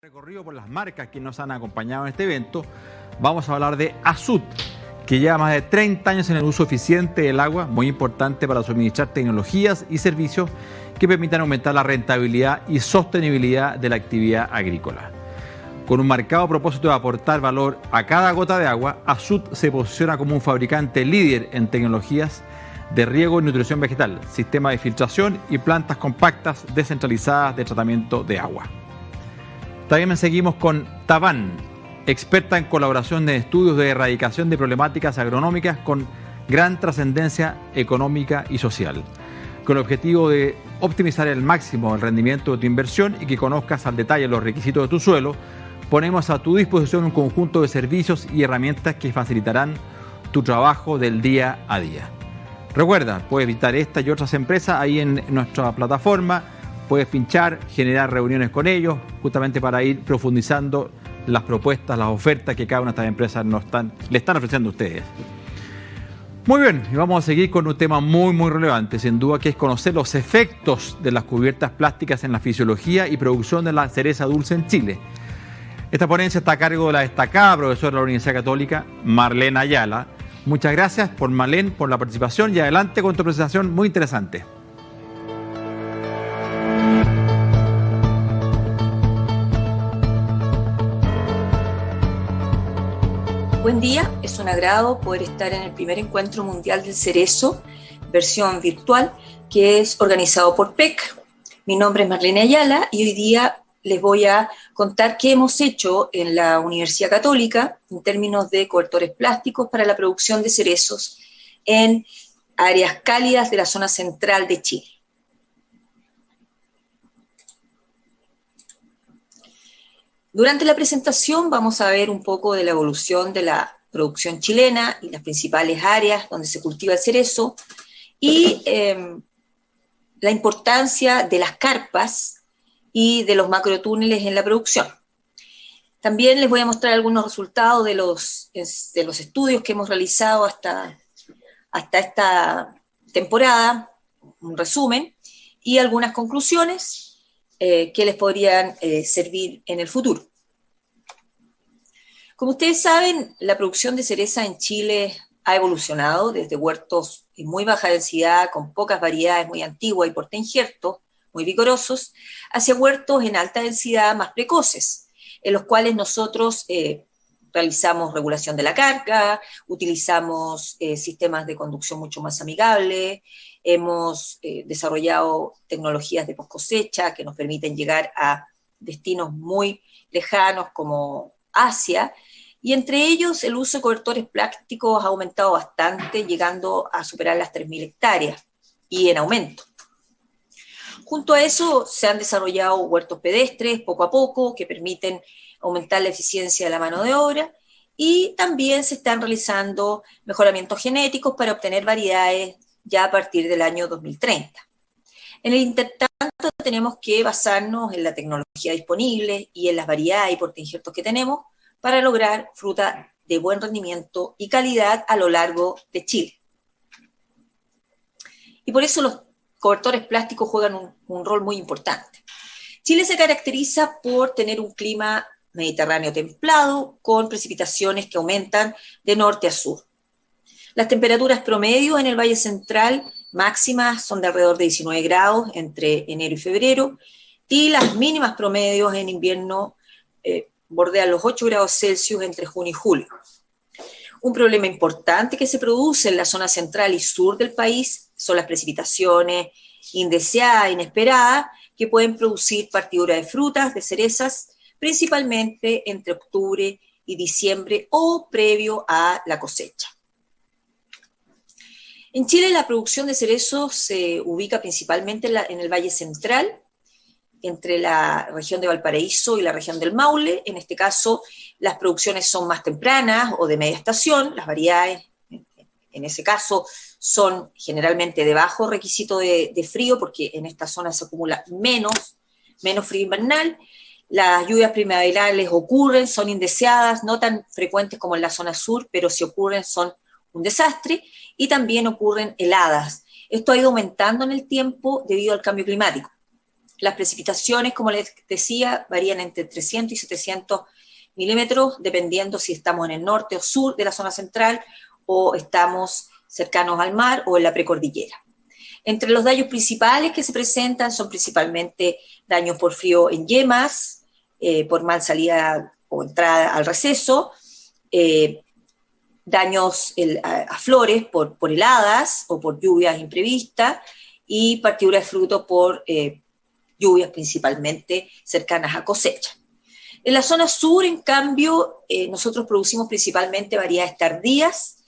Recorrido por las marcas que nos han acompañado en este evento, vamos a hablar de Azud, que lleva más de 30 años en el uso eficiente del agua, muy importante para suministrar tecnologías y servicios que permitan aumentar la rentabilidad y sostenibilidad de la actividad agrícola. Con un marcado propósito de aportar valor a cada gota de agua, Azud se posiciona como un fabricante líder en tecnologías de riego y nutrición vegetal, sistemas de filtración y plantas compactas descentralizadas de tratamiento de agua. También seguimos con Taban, experta en colaboración de estudios de erradicación de problemáticas agronómicas con gran trascendencia económica y social, con el objetivo de optimizar al máximo el rendimiento de tu inversión y que conozcas al detalle los requisitos de tu suelo. Ponemos a tu disposición un conjunto de servicios y herramientas que facilitarán tu trabajo del día a día. Recuerda, puedes visitar esta y otras empresas ahí en nuestra plataforma. Puedes pinchar, generar reuniones con ellos, justamente para ir profundizando las propuestas, las ofertas que cada una de estas empresas le están ofreciendo a ustedes. Muy bien, y vamos a seguir con un tema muy relevante, sin duda, que es conocer los efectos de las cubiertas plásticas en la fisiología y producción de la cereza dulce en Chile. Esta ponencia está a cargo de la destacada profesora de la Universidad Católica, Marlene Ayala. Muchas gracias, Marlene, por la participación y adelante con tu presentación muy interesante. Buen día, es un agrado poder estar en el primer encuentro mundial del cerezo, versión virtual, que es organizado por PEC. Mi nombre es Marlene Ayala y hoy día les voy a contar qué hemos hecho en la Universidad Católica en términos de cobertores plásticos para la producción de cerezos en áreas cálidas de la zona central de Chile. Durante la presentación vamos a ver un poco de la evolución de la producción chilena y las principales áreas donde se cultiva el cerezo y la importancia de las carpas y de los macrotúneles en la producción. También les voy a mostrar algunos resultados de los estudios que hemos realizado hasta esta temporada, un resumen, y algunas conclusiones que les podrían servir en el futuro. Como ustedes saben, la producción de cereza en Chile ha evolucionado desde huertos en muy baja densidad, con pocas variedades, muy antiguas y portainjertos, muy vigorosos, hacia huertos en alta densidad más precoces, en los cuales nosotros realizamos regulación de la carga, utilizamos sistemas de conducción mucho más amigables, hemos desarrollado tecnologías de post-cosecha que nos permiten llegar a destinos muy lejanos como Asia, y entre ellos el uso de cobertores plásticos ha aumentado bastante, llegando a superar las 3.000 hectáreas y en aumento. Junto a eso se han desarrollado huertos pedestres poco a poco que permiten aumentar la eficiencia de la mano de obra, y también se están realizando mejoramientos genéticos para obtener variedades ya a partir del año 2030. En el intertanto tenemos que basarnos en la tecnología disponible y en las variedades y portainjertos que tenemos para lograr fruta de buen rendimiento y calidad a lo largo de Chile. Y por eso los cobertores plásticos juegan un rol muy importante. Chile se caracteriza por tener un clima mediterráneo templado, con precipitaciones que aumentan de norte a sur. Las temperaturas promedio en el Valle Central máximas son de alrededor de 19 grados entre enero y febrero, y las mínimas promedios en invierno bordean los 8 grados Celsius entre junio y julio. Un problema importante que se produce en la zona central y sur del país son las precipitaciones indeseadas, inesperadas, que pueden producir partidura de frutas, de cerezas, principalmente entre octubre y diciembre o previo a la cosecha. En Chile la producción de cerezos se ubica principalmente en el Valle Central, entre la región de Valparaíso y la región del Maule. En este caso, las producciones son más tempranas o de media estación. Las variedades, en ese caso, son generalmente de bajo requisito de frío, porque en esta zona se acumula menos frío invernal. Las lluvias primaverales ocurren, son indeseadas, no tan frecuentes como en la zona sur, pero si ocurren son un desastre, y también ocurren heladas. Esto ha ido aumentando en el tiempo debido al cambio climático. las precipitaciones, como les decía, varían entre 300 y 700 milímetros, dependiendo si estamos en el norte o sur de la zona central o estamos cercanos al mar o en la precordillera. Entre los daños principales que se presentan son principalmente daños por frío en yemas, por mal salida o entrada al receso, daños a flores por heladas o por lluvias imprevistas y partidura de fruto por lluvias principalmente cercanas a cosecha. En la zona sur, en cambio, nosotros producimos principalmente variedades tardías.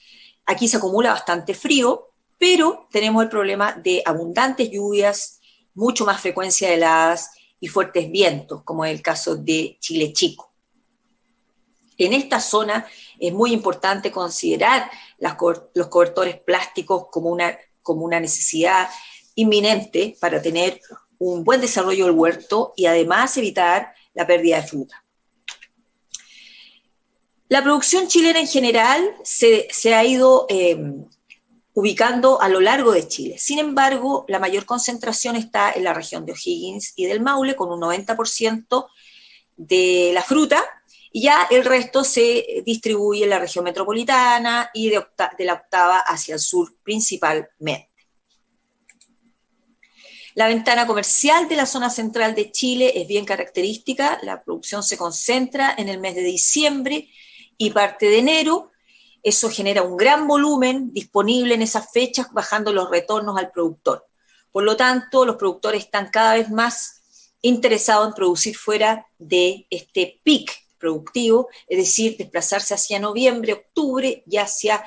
Aquí se acumula bastante frío, pero tenemos el problema de abundantes lluvias, mucho más frecuencia de heladas y fuertes vientos, como es el caso de Chile Chico. En esta zona es muy importante considerar los cobertores plásticos como una necesidad inminente para tener un buen desarrollo del huerto y además evitar la pérdida de fruta. La producción chilena en general se ha ido ubicando a lo largo de Chile. Sin embargo, la mayor concentración está en la región de O'Higgins y del Maule, con un 90% de la fruta, y ya el resto se distribuye en la región metropolitana y de la octava hacia el sur principalmente. La ventana comercial de la zona central de Chile es bien característica. La producción se concentra en el mes de diciembre y parte de enero. Eso genera un gran volumen disponible en esas fechas, bajando los retornos al productor. Por lo tanto, los productores están cada vez más interesados en producir fuera de este pic productivo, es decir, desplazarse hacia noviembre, octubre y hacia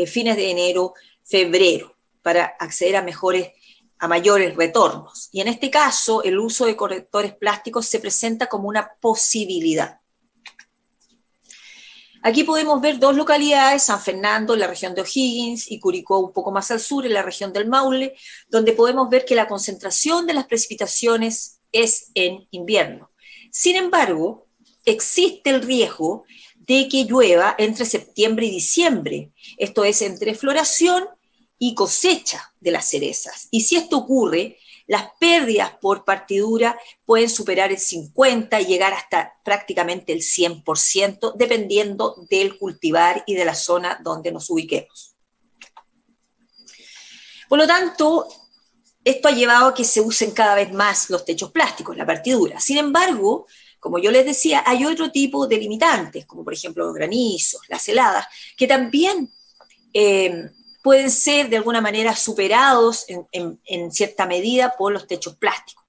fines de enero, febrero, para acceder a mayores retornos. Y en este caso, el uso de correctores plásticos se presenta como una posibilidad. Aquí podemos ver dos localidades, San Fernando en la región de O'Higgins y Curicó un poco más al sur en la región del Maule, donde podemos ver que la concentración de las precipitaciones es en invierno. Sin embargo, existe el riesgo de que llueva entre septiembre y diciembre, esto es entre floración y cosecha de las cerezas. Y si esto ocurre, las pérdidas por partidura pueden superar el 50% y llegar hasta prácticamente el 100%, dependiendo del cultivar y de la zona donde nos ubiquemos. Por lo tanto, esto ha llevado a que se usen cada vez más los techos plásticos, la partidura. Sin embargo, como yo les decía, hay otro tipo de limitantes, como por ejemplo los granizos, las heladas, que también pueden ser de alguna manera superados en cierta medida por los techos plásticos.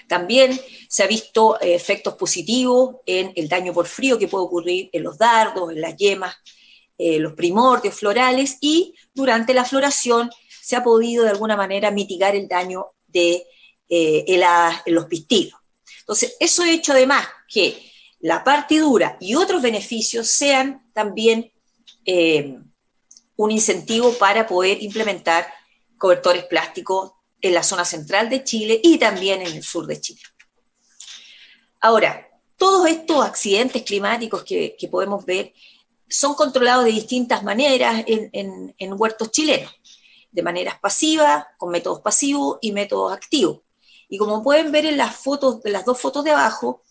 También se ha visto efectos positivos en el daño por frío que puede ocurrir en los dardos, en las yemas, los primordios florales, y durante la floración se ha podido de alguna manera mitigar el daño de heladas en los pistilos. Entonces, eso ha hecho además que la partidura y otros beneficios sean también un incentivo para poder implementar cobertores plásticos en la zona central de Chile y también en el sur de Chile. Ahora, todos estos accidentes climáticos que podemos ver son controlados de distintas maneras en huertos chilenos, de maneras pasivas, con métodos pasivos y métodos activos. Y como pueden ver en las fotos, de las dos fotos de abajo,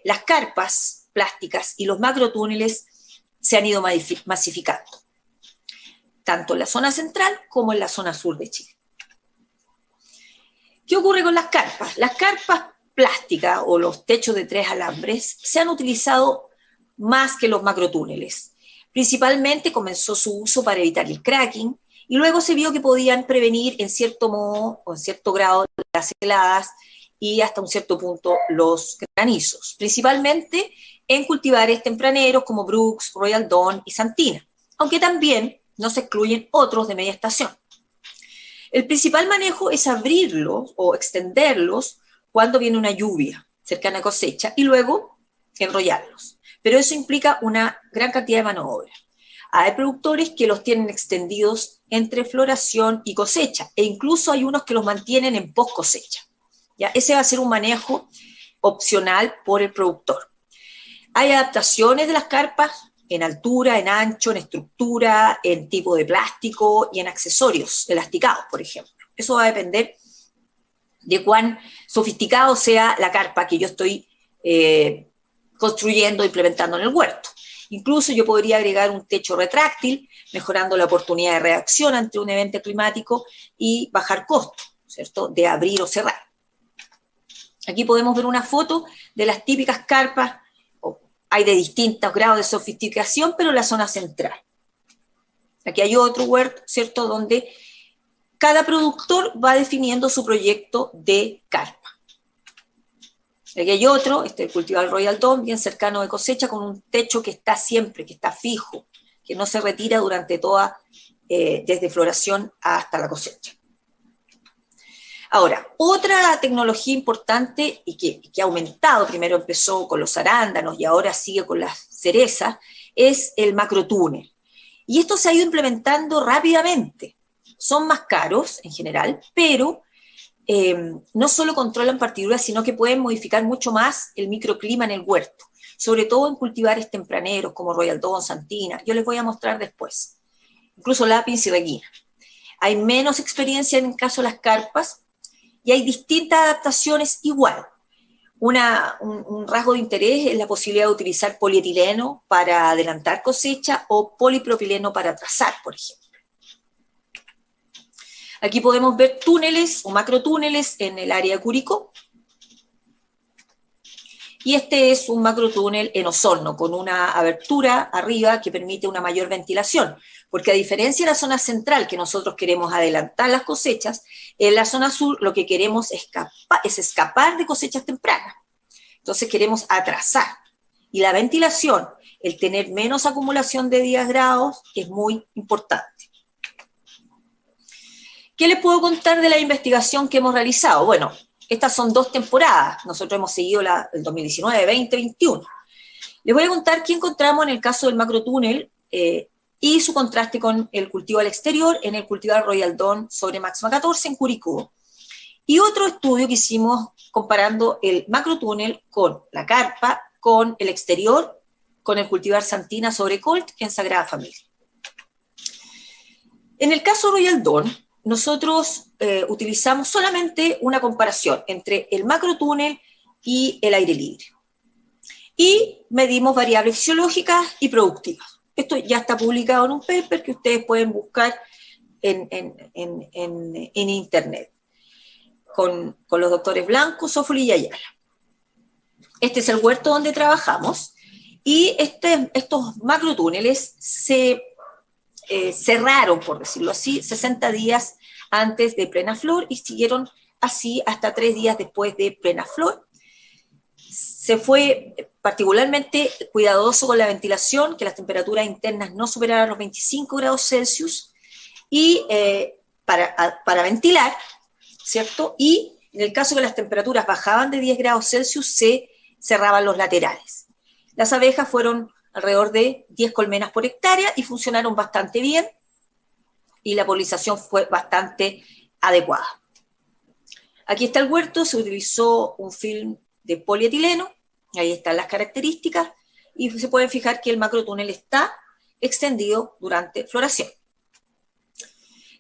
las carpas plásticas y los macrotúneles se han ido masificando, tanto en la zona central como en la zona sur de Chile. ¿Qué ocurre con las carpas? Las carpas plásticas o los techos de 3 alambres se han utilizado más que los macrotúneles. Principalmente comenzó su uso para evitar el cracking y luego se vio que podían prevenir en cierto modo o en cierto grado las heladas y hasta un cierto punto los granizos, principalmente en cultivares tempraneros como Brooks, Royal Dawn y Santina, aunque también no se excluyen otros de media estación. El principal manejo es abrirlos o extenderlos cuando viene una lluvia cercana a cosecha y luego enrollarlos. Pero eso implica una gran cantidad de mano de obra. Hay productores que los tienen extendidos entre floración y cosecha, e incluso hay unos que los mantienen en post cosecha. ¿Ya? Ese va a ser un manejo opcional por el productor. Hay adaptaciones de las carpas en altura, en ancho, en estructura, en tipo de plástico y en accesorios elasticados, por ejemplo. Eso va a depender de cuán sofisticado sea la carpa que yo estoy construyendo, implementando en el huerto. Incluso yo podría agregar un techo retráctil, mejorando la oportunidad de reacción ante un evento climático y bajar costos, ¿cierto?, de abrir o cerrar. Aquí podemos ver una foto de las típicas carpas. Hay de distintos grados de sofisticación, pero en la zona central. Aquí hay otro huerto, ¿cierto?, donde cada productor va definiendo su proyecto de carpa. Aquí hay otro, el cultivar Royal Dawn, bien cercano de cosecha, con un techo que está siempre, que está fijo, que no se retira durante toda, desde floración hasta la cosecha. Ahora, otra tecnología importante y que ha aumentado, primero empezó con los arándanos y ahora sigue con las cerezas, es el macrotúnel. Y esto se ha ido implementando rápidamente. Son más caros en general, pero no solo controlan partiduras, sino que pueden modificar mucho más el microclima en el huerto, sobre todo en cultivares tempraneros como Royal Dawn, Santina. Yo les voy a mostrar después. Incluso lápiz y reguina. Hay menos experiencia en el caso de las carpas y hay distintas adaptaciones igual. Un rasgo de interés es la posibilidad de utilizar polietileno para adelantar cosecha o polipropileno para atrasar, por ejemplo. Aquí podemos ver túneles o macrotúneles en el área de Curicó. Y este es un macrotúnel en Osorno, con una abertura arriba que permite una mayor ventilación. Porque a diferencia de la zona central, que nosotros queremos adelantar las cosechas, en la zona sur lo que queremos es escapar de cosechas tempranas. Entonces queremos atrasar. Y la ventilación, el tener menos acumulación de 10 grados, es muy importante. ¿Qué les puedo contar de la investigación que hemos realizado? Bueno, estas son 2 temporadas. Nosotros hemos seguido el 2019, 2021. Les voy a contar qué encontramos en el caso del macrotúnel y su contraste con el cultivo al exterior en el cultivar Royal Dawn sobre máxima 14 en Curicó. Y otro estudio que hicimos comparando el macrotúnel con la carpa, con el exterior, con el cultivar Santina sobre Colt en Sagrada Familia. En el caso Royal Dawn, nosotros utilizamos solamente una comparación entre el macrotúnel y el aire libre. Y medimos variables fisiológicas y productivas. Esto ya está publicado en un paper que ustedes pueden buscar en internet, con los doctores Blanco, Sofoli y Ayala. Este es el huerto donde trabajamos, y estos macrotúneles se cerraron, por decirlo así, 60 días antes de plena flor y siguieron así hasta 3 días después de plena flor. Se fue particularmente cuidadoso con la ventilación, que las temperaturas internas no superaran los 25 grados Celsius y para ventilar, ¿cierto? Y en el caso que las temperaturas bajaban de 10 grados Celsius, se cerraban los laterales. Las abejas fueron alrededor de 10 colmenas por hectárea y funcionaron bastante bien y la polinización fue bastante adecuada. Aquí está el huerto, se utilizó un film de polietileno, ahí están las características y se pueden fijar que el macrotúnel está extendido durante floración.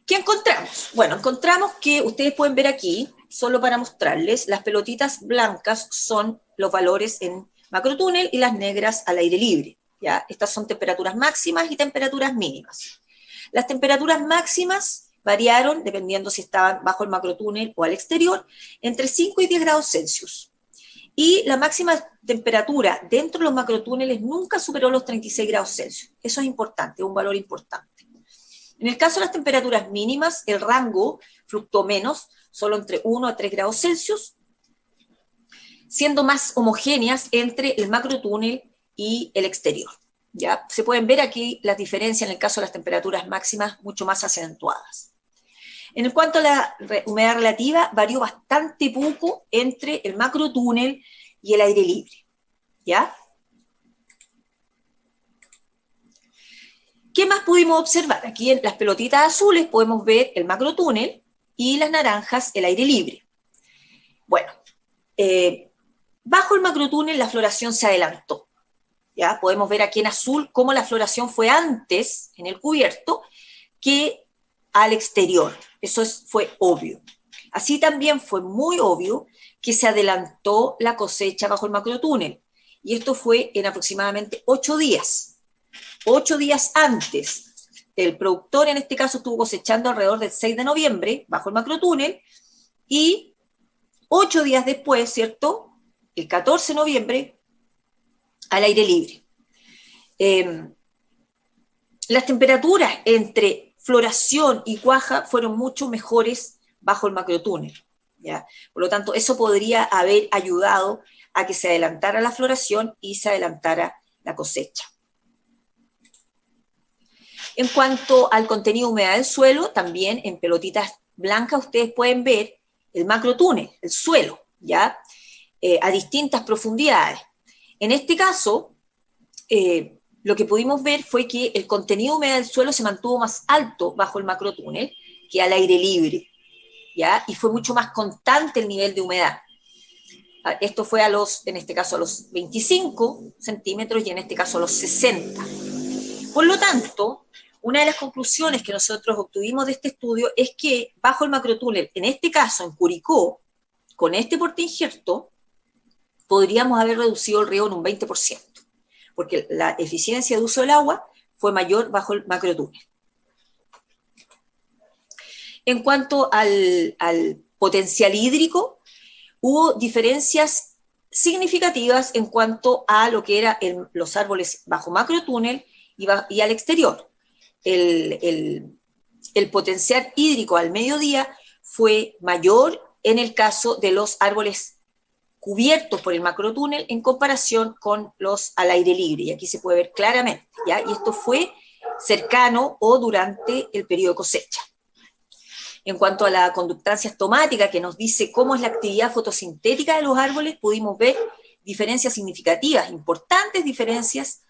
¿Qué encontramos? Bueno, encontramos que ustedes pueden ver aquí, solo para mostrarles, las pelotitas blancas son los valores en macrotúnel y las negras al aire libre. ¿Ya? Estas son temperaturas máximas y temperaturas mínimas. Las temperaturas máximas variaron, dependiendo si estaban bajo el macrotúnel o al exterior, entre 5 y 10 grados Celsius. Y la máxima temperatura dentro de los macrotúneles nunca superó los 36 grados Celsius. Eso es importante, un valor importante. En el caso de las temperaturas mínimas, el rango fluctuó menos, solo entre 1 a 3 grados Celsius, siendo más homogéneas entre el macrotúnel y el exterior. ¿Ya? Se pueden ver aquí las diferencias en el caso de las temperaturas máximas mucho más acentuadas. En cuanto a la humedad relativa, varió bastante poco entre el macrotúnel y el aire libre. ¿Ya? ¿Qué más pudimos observar? Aquí en las pelotitas azules podemos ver el macrotúnel y las naranjas el aire libre. Bueno, bajo el macrotúnel la floración se adelantó. ¿Ya? Podemos ver aquí en azul cómo la floración fue antes en el cubierto que al exterior. Eso fue obvio. Así también fue muy obvio que se adelantó la cosecha bajo el macrotúnel, y esto fue en aproximadamente 8 días. 8 días antes, el productor en este caso estuvo cosechando alrededor del 6 de noviembre bajo el macrotúnel, y 8 días después, ¿cierto?, el 14 de noviembre, al aire libre. Las temperaturas entre floración y cuaja fueron mucho mejores bajo el macrotúnel, ¿ya? Por lo tanto, eso podría haber ayudado a que se adelantara la floración y se adelantara la cosecha. En cuanto al contenido de humedad del suelo, también en pelotitas blancas ustedes pueden ver el macrotúnel, el suelo, ¿ya? A distintas profundidades. En este caso, lo que pudimos ver fue que el contenido de humedad del suelo se mantuvo más alto bajo el macrotúnel que al aire libre, ¿ya? Y fue mucho más constante el nivel de humedad. Esto fue en este caso a los 25 centímetros y en este caso a los 60. Por lo tanto, una de las conclusiones que nosotros obtuvimos de este estudio es que bajo el macrotúnel, en este caso en Curicó, con este portainjerto, podríamos haber reducido el riego en un 20%, porque la eficiencia de uso del agua fue mayor bajo el macrotúnel. En cuanto al potencial hídrico, hubo diferencias significativas en cuanto a lo que eran los árboles bajo macrotúnel y al exterior. El potencial hídrico al mediodía fue mayor en el caso de los árboles cubiertos por el macrotúnel en comparación con los al aire libre, y aquí se puede ver claramente, ¿ya? Y esto fue cercano o durante el periodo de cosecha. En cuanto a la conductancia estomática, que nos dice cómo es la actividad fotosintética de los árboles, pudimos ver diferencias significativas, importantes diferencias.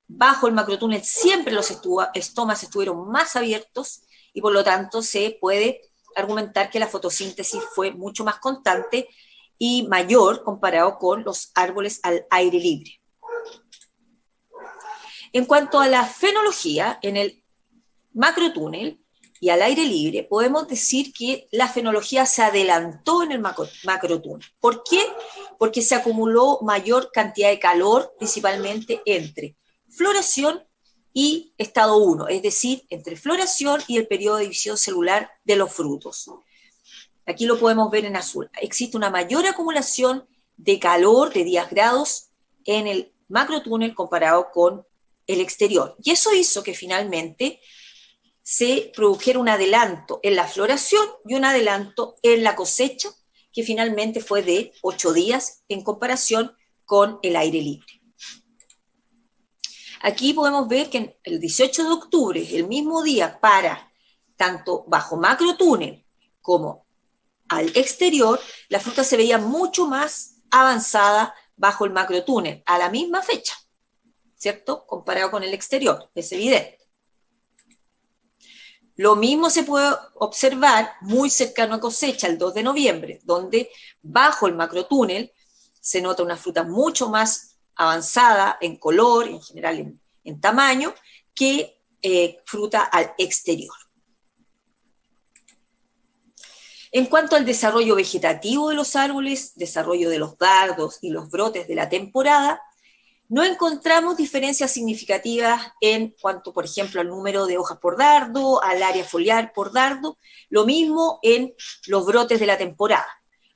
Bajo el macrotúnel siempre los estomas estuvieron más abiertos, y por lo tanto se puede argumentar que la fotosíntesis fue mucho más constante y mayor comparado con los árboles al aire libre. En cuanto a la fenología, en el macrotúnel y al aire libre, podemos decir que la fenología se adelantó en el macrotúnel. ¿Por qué? Porque se acumuló mayor cantidad de calor, principalmente entre floración y estado 1, es decir, entre floración y el periodo de división celular de los frutos. Aquí lo podemos ver en azul. Existe una mayor acumulación de calor de 10 grados en el macrotúnel comparado con el exterior. Y eso hizo que finalmente se produjera un adelanto en la floración y un adelanto en la cosecha, que finalmente fue de 8 días en comparación con el aire libre. Aquí podemos ver que el 18 de octubre, el mismo día para tanto bajo macrotúnel como al exterior, la fruta se veía mucho más avanzada bajo el macrotúnel, a la misma fecha, ¿cierto? Comparado con el exterior, es evidente. Lo mismo se puede observar muy cercano a cosecha, el 2 de noviembre, donde bajo el macrotúnel se nota una fruta mucho más avanzada en color, en general en tamaño, que fruta al exterior. En cuanto al desarrollo vegetativo de los árboles, desarrollo de los dardos y los brotes de la temporada, no encontramos diferencias significativas en cuanto, por ejemplo, al número de hojas por dardo, al área foliar por dardo, lo mismo en los brotes de la temporada.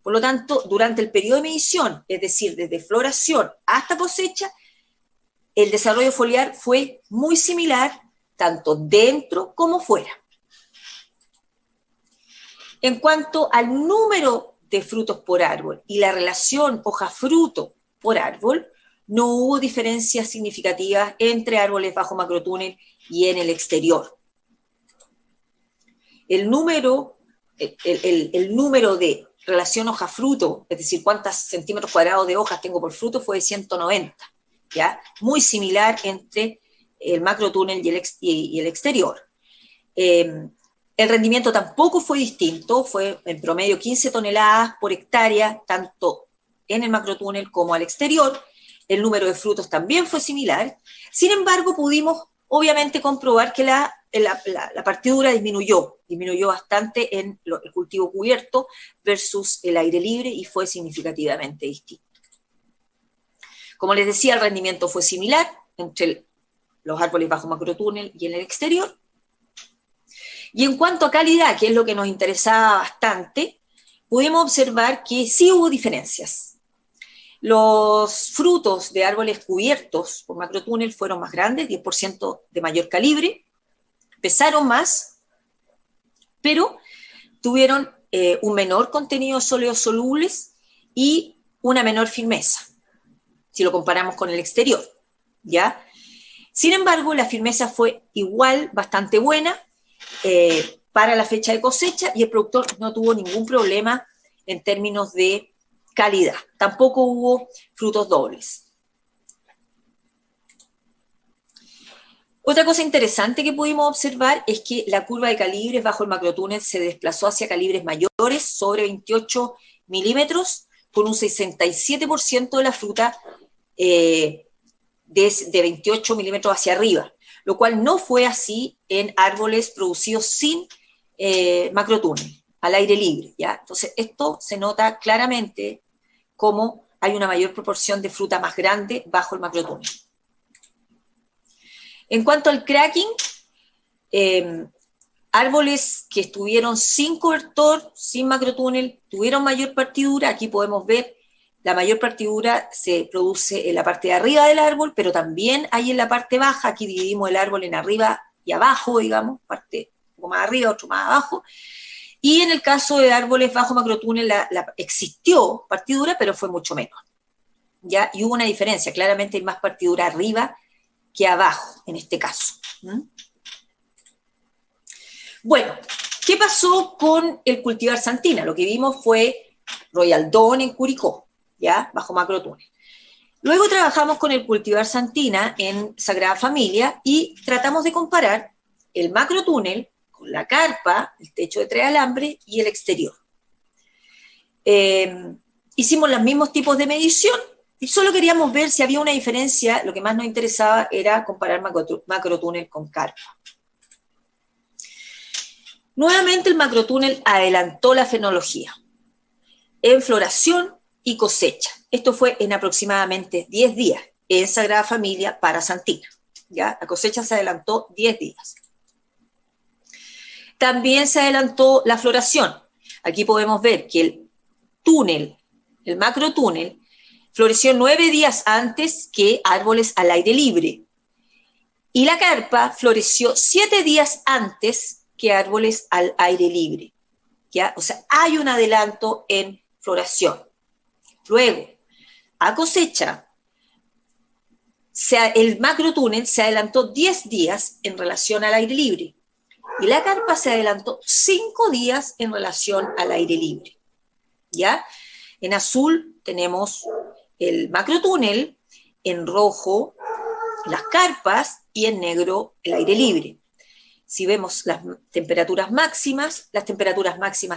Por lo tanto, durante el periodo de medición, es decir, desde floración hasta cosecha, el desarrollo foliar fue muy similar, tanto dentro como fuera. En cuanto al número de frutos por árbol y la relación hoja-fruto por árbol, no hubo diferencias significativas entre árboles bajo macrotúnel y en el exterior. El número de relación hoja-fruto, es decir, cuántos centímetros cuadrados de hojas tengo por fruto, fue de 190, ¿ya? Muy similar entre el macrotúnel y el exterior. El rendimiento tampoco fue distinto, fue en promedio 15 toneladas por hectárea, tanto en el macrotúnel como al exterior. El número de frutos también fue similar. Sin embargo, pudimos obviamente comprobar que la partidura disminuyó bastante en el cultivo cubierto versus el aire libre y fue significativamente distinto. Como les decía, el rendimiento fue similar entre los árboles bajo macrotúnel y en el exterior. Y en cuanto a calidad, que es lo que nos interesaba bastante, pudimos observar que sí hubo diferencias. Los frutos de árboles cubiertos por macrotúnel fueron más grandes, 10% de mayor calibre, pesaron más, pero tuvieron un menor contenido de sóleos solubles y una menor firmeza, si lo comparamos con el exterior, ¿ya? Sin embargo, la firmeza fue igual, bastante buena, para la fecha de cosecha, y el productor no tuvo ningún problema en términos de calidad. Tampoco hubo frutos dobles. Otra cosa interesante que pudimos observar es que la curva de calibres bajo el macrotúnel se desplazó hacia calibres mayores, sobre 28 milímetros, con un 67% de la fruta de 28 milímetros hacia arriba, lo cual no fue así en árboles producidos sin macrotúnel, al aire libre, ¿ya? Entonces, esto se nota claramente como hay una mayor proporción de fruta más grande bajo el macrotúnel. En cuanto al cracking, árboles que estuvieron sin cobertor, sin macrotúnel, tuvieron mayor partidura. Aquí podemos ver la mayor partidura se produce en la parte de arriba del árbol, pero también hay en la parte baja. Aquí dividimos el árbol en arriba y abajo, digamos, parte un poco más arriba, otro más abajo. Y en el caso de árboles bajo macrotúnel existió partidura, pero fue mucho menos, ¿ya? Y hubo una diferencia, claramente hay más partidura arriba que abajo, en este caso. Bueno, ¿qué pasó con el cultivar Santina? Lo que vimos fue Royal Dawn en Curicó, ¿ya? Bajo macrotúnel. Luego trabajamos con el cultivar Santina en Sagrada Familia y tratamos de comparar el macrotúnel con la carpa, el techo de 3 alambres y el exterior. Hicimos los mismos tipos de medición y solo queríamos ver si había una diferencia. Lo que más nos interesaba era comparar macrotúnel con carpa. Nuevamente el macrotúnel adelantó la fenología en floración y cosecha. Esto fue en aproximadamente 10 días en Sagrada Familia para Santina, ¿ya? La cosecha se adelantó 10 días. También se adelantó la floración. Aquí podemos ver que el túnel, el macrotúnel, floreció 9 días antes que árboles al aire libre. Y la carpa floreció 7 días antes que árboles al aire libre, ¿ya? O sea, hay un adelanto en floración. Luego, a cosecha, el macrotúnel se adelantó 10 días en relación al aire libre y la carpa se adelantó 5 días en relación al aire libre, ¿ya? En azul tenemos el macrotúnel, en rojo las carpas y en negro el aire libre. Si vemos las temperaturas máximas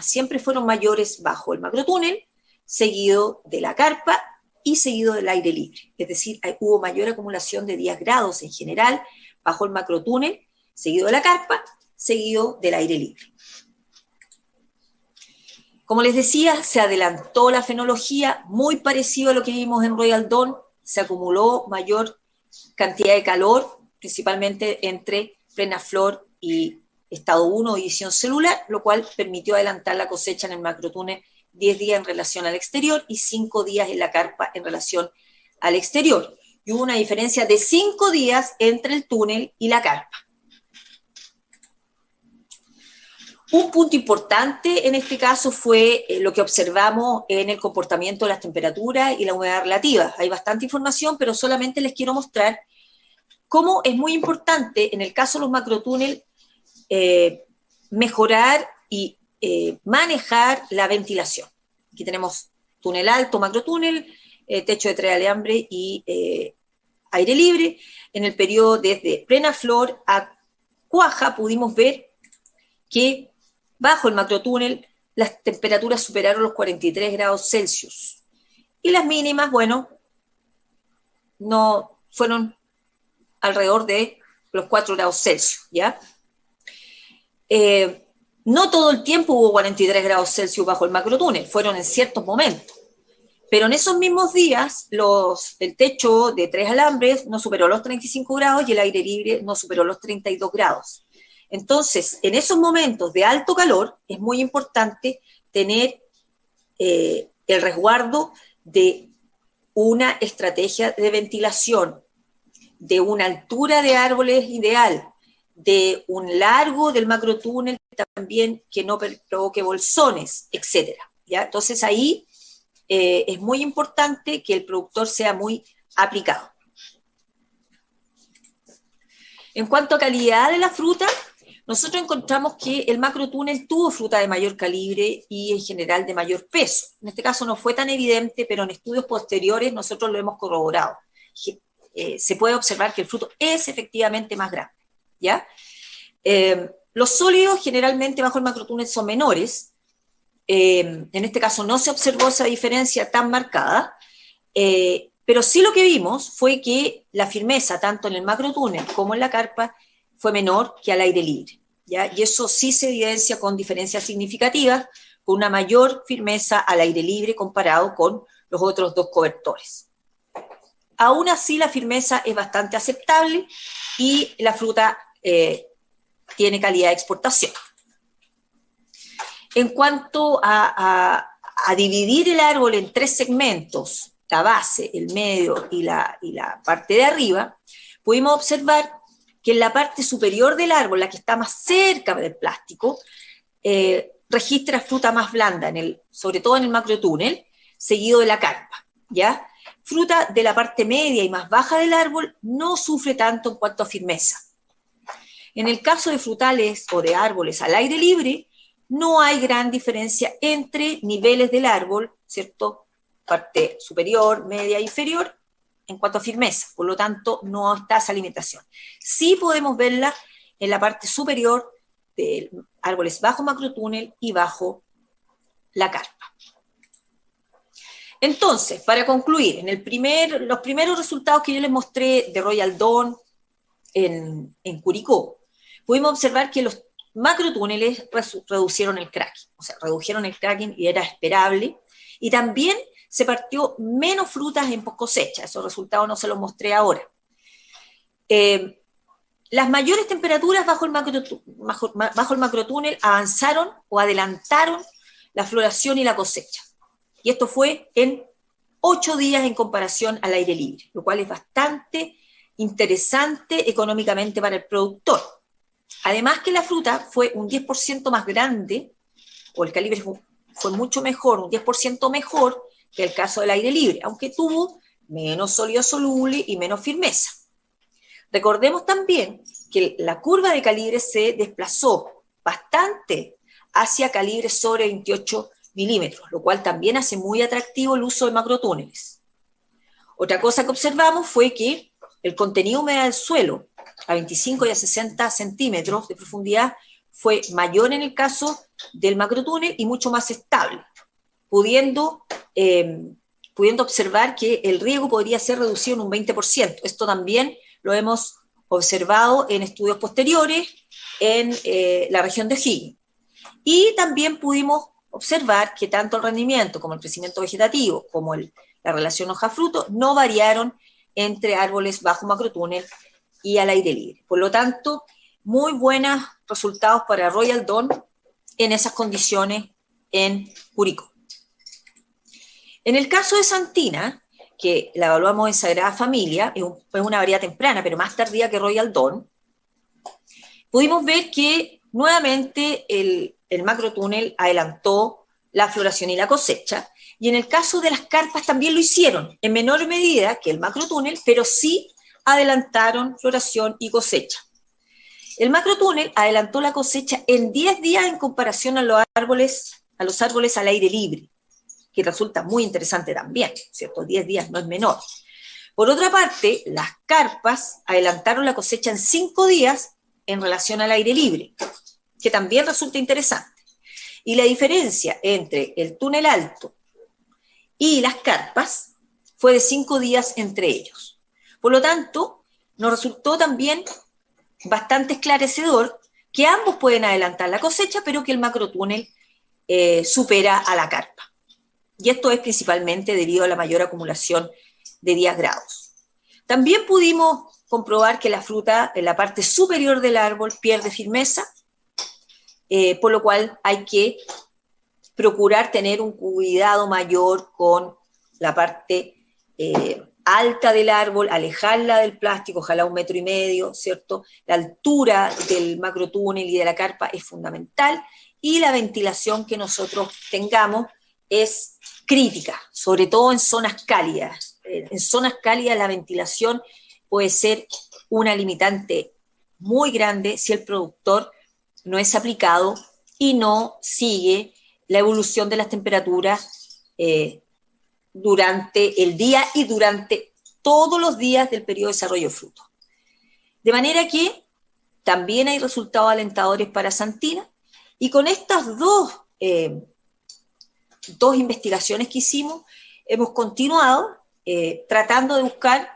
siempre fueron mayores bajo el macrotúnel, seguido de la carpa y seguido del aire libre. Es decir, hubo mayor acumulación de 10 grados en general bajo el macrotúnel, seguido de la carpa, seguido del aire libre. Como les decía, se adelantó la fenología, muy parecido a lo que vimos en Royal Dawn. Se acumuló mayor cantidad de calor, principalmente entre plena flor y estado 1 o división celular, lo cual permitió adelantar la cosecha en el macrotúnel 10 días en relación al exterior y 5 días en la carpa en relación al exterior. Y hubo una diferencia de 5 días entre el túnel y la carpa. Un punto importante en este caso fue lo que observamos en el comportamiento de las temperaturas y la humedad relativa. Hay bastante información, pero solamente les quiero mostrar cómo es muy importante en el caso de los macrotúnel mejorar y manejar la ventilación. Aquí tenemos túnel alto, macrotúnel, techo de 3 alambres y aire libre. En el periodo desde plena flor a cuaja pudimos ver que bajo el macrotúnel las temperaturas superaron los 43 grados Celsius. Y las mínimas, bueno, no fueron alrededor de los 4 grados Celsius, ¿ya? No todo el tiempo hubo 43 grados Celsius bajo el macrotúnel, fueron en ciertos momentos. Pero en esos mismos días, el techo de 3 alambres no superó los 35 grados y el aire libre no superó los 32 grados. Entonces, en esos momentos de alto calor, es muy importante tener el resguardo de una estrategia de ventilación, de una altura de árboles ideal, de un largo del macrotúnel también que no provoque bolsones, etc. ¿Ya? Entonces ahí es muy importante que el productor sea muy aplicado. En cuanto a calidad de la fruta, nosotros encontramos que el macrotúnel tuvo fruta de mayor calibre y en general de mayor peso. En este caso no fue tan evidente, pero en estudios posteriores nosotros lo hemos corroborado. Se puede observar que el fruto es efectivamente más grande, ¿ya? Los sólidos generalmente bajo el macrotúnel son menores. En este caso no se observó esa diferencia tan marcada, pero sí lo que vimos fue que la firmeza, tanto en el macrotúnel como en la carpa, fue menor que al aire libre, ¿ya? Y eso sí se evidencia con diferencias significativas, con una mayor firmeza al aire libre comparado con los otros 2 cobertores. Aún así, la firmeza es bastante aceptable y la fruta tiene calidad de exportación. En cuanto a dividir el árbol en 3 segmentos, la base, el medio y la parte de arriba, pudimos observar que en la parte superior del árbol, la que está más cerca del plástico, registra fruta más blanda, sobre todo en el macrotúnel, seguido de la carpa, ¿ya? Fruta de la parte media y más baja del árbol no sufre tanto en cuanto a firmeza. En el caso de frutales o de árboles al aire libre, no hay gran diferencia entre niveles del árbol, ¿cierto? Parte superior, media e inferior, en cuanto a firmeza. Por lo tanto, no está esa limitación. Sí podemos verla en la parte superior de árboles bajo macrotúnel y bajo la carpa. Entonces, para concluir, los primeros resultados que yo les mostré de Royal Dawn en Curicó, pudimos observar que los macrotúneles redujeron el cracking y era esperable, y también se partió menos frutas en post cosecha. Esos resultados no se los mostré ahora. Las mayores temperaturas bajo el macrotúnel avanzaron o adelantaron la floración y la cosecha. Y esto fue en 8 días en comparación al aire libre, lo cual es bastante interesante económicamente para el productor. Además que la fruta fue un 10% más grande, o el calibre fue mucho mejor, un 10% mejor que el caso del aire libre, aunque tuvo menos sólido soluble y menos firmeza. Recordemos también que la curva de calibre se desplazó bastante hacia calibres sobre 28 milímetros, lo cual también hace muy atractivo el uso de macrotúneles. Otra cosa que observamos fue que el contenido humedad del suelo a 25 y a 60 centímetros de profundidad fue mayor en el caso del macrotúnel y mucho más estable, pudiendo observar que el riego podría ser reducido en un 20%. Esto también lo hemos observado en estudios posteriores en la región de O'Higgins. Y también pudimos observar que tanto el rendimiento como el crecimiento vegetativo, como la relación hoja-fruto, no variaron entre árboles bajo macrotúnel y al aire libre. Por lo tanto, muy buenos resultados para Royal Dawn en esas condiciones en Curicó. En el caso de Santina, que la evaluamos en Sagrada Familia, es una variedad temprana, pero más tardía que Royal Dawn, pudimos ver que nuevamente el macrotúnel adelantó la floración y la cosecha, y en el caso de las carpas también lo hicieron, en menor medida que el macrotúnel, pero sí adelantaron floración y cosecha. El macrotúnel adelantó la cosecha en 10 días en comparación a los árboles al aire libre, que resulta muy interesante también, ¿cierto? 10 días no es menor. Por otra parte, las carpas adelantaron la cosecha en 5 días en relación al aire libre, que también resulta interesante. Y la diferencia entre el túnel alto y las carpas fue de 5 días entre ellos. Por lo tanto, nos resultó también bastante esclarecedor que ambos pueden adelantar la cosecha, pero que el macrotúnel supera a la carpa. Y esto es principalmente debido a la mayor acumulación de días grados. También pudimos comprobar que la fruta en la parte superior del árbol pierde firmeza, por lo cual hay que procurar tener un cuidado mayor con la parte alta del árbol, alejarla del plástico, ojalá 1,5 metros, ¿cierto? La altura del macrotúnel y de la carpa es fundamental y la ventilación que nosotros tengamos es crítica, sobre todo en zonas cálidas. En zonas cálidas la ventilación puede ser una limitante muy grande si el productor no es aplicado y no sigue la evolución de las temperaturas durante el día y durante todos los días del periodo de desarrollo de fruto. De manera que también hay resultados alentadores para Santina, y con estas dos investigaciones que hicimos, hemos continuado tratando de buscar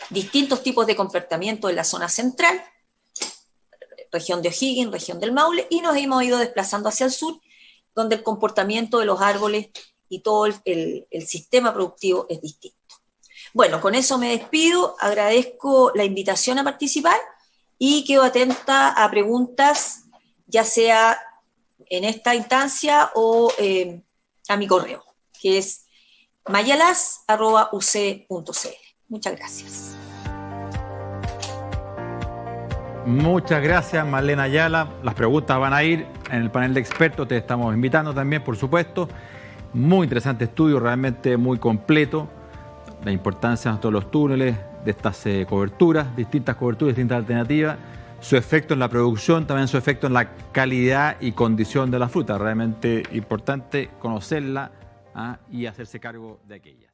distintos tipos de comportamiento en la zona central, región de O'Higgins, región del Maule, y nos hemos ido desplazando hacia el sur, donde el comportamiento de los árboles y todo el sistema productivo es distinto. Bueno, con eso me despido, agradezco la invitación a participar y quedo atenta a preguntas, ya sea en esta instancia o a mi correo, que es mayalas@uc.cl. Muchas gracias. Muchas gracias, Marlene Ayala. Las preguntas van a ir en el panel de expertos. Te estamos invitando también, por supuesto. Muy interesante estudio, realmente muy completo. La importancia de todos los túneles, de estas coberturas, distintas alternativas, su efecto en la producción, también su efecto en la calidad y condición de la fruta. Realmente importante conocerla y hacerse cargo de aquella.